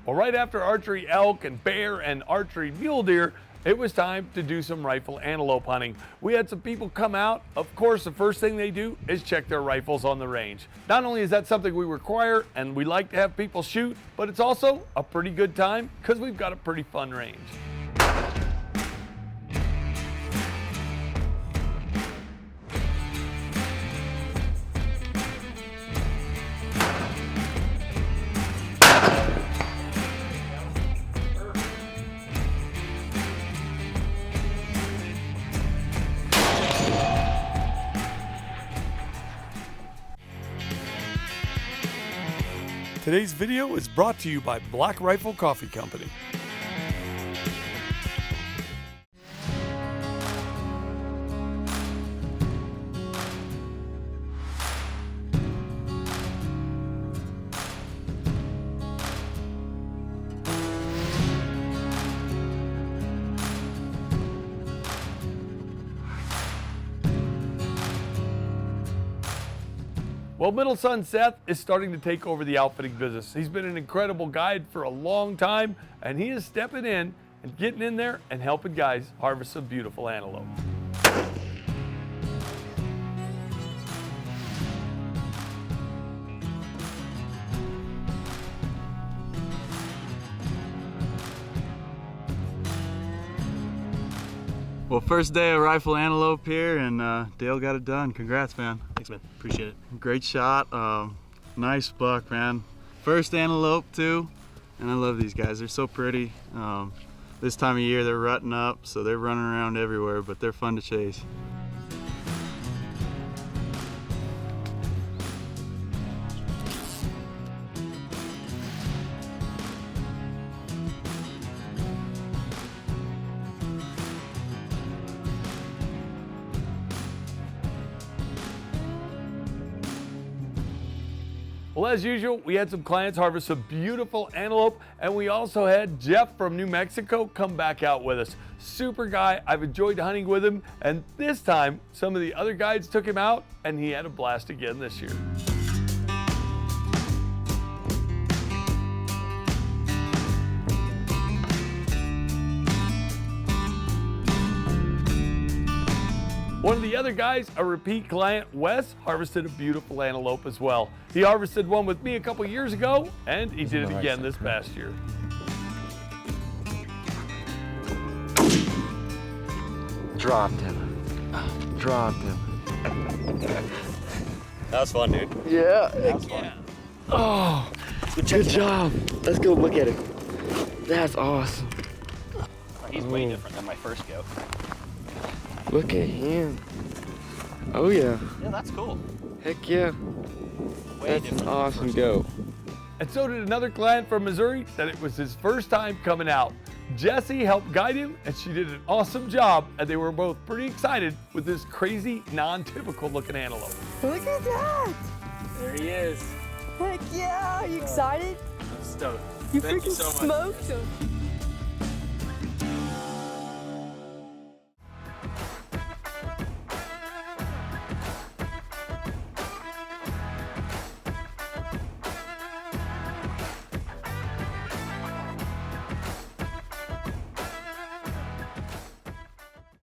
Well, right after archery elk and bear and archery mule deer, it was time to do some rifle antelope hunting. We had some people come out. Of course, the first thing they do is check their rifles on the range. Not only is that something we require and we like to have people shoot, but it's also a pretty good time because we've got a pretty fun range. Today's video is brought to you by Black Rifle Coffee Company. Well, middle son Seth is starting to take over the outfitting business. He's been an incredible guide for a long time, and he is stepping in and getting in there and helping guys harvest some beautiful antelope. Well, first day of rifle antelope here, and Dale got it done. Congrats, man. Thanks, man. Appreciate it. Great shot. Nice buck, man. First antelope too, and I love these guys. They're so pretty. This time of year they're rutting up, so they're running around everywhere, but they're fun to chase. Well, as usual, we had some clients harvest some beautiful antelope, and we also had Jeff from New Mexico come back out with us. Super guy. I've enjoyed hunting with him, and this time some of the other guides took him out, and he had a blast again this year. One of the other guys, a repeat client, Wes, harvested a beautiful antelope as well. He harvested one with me a couple years ago, and he did it again this past year. Dropped him. Dropped him. That was fun, dude. Yeah. That was fun. Oh, good job. Let's go look at it. That's awesome. He's way different than my first goat. Look at him. Oh yeah. Yeah, that's cool. Heck yeah. Way That's an awesome goat. And so did another client from Missouri that it was his first time coming out. Jessie helped guide him, and she did an awesome job, and they were both pretty excited with this crazy, non-typical looking antelope. Look at that! There he is. Heck yeah! Are you excited? I'm stoked. You Thank freaking you so much. smoked him.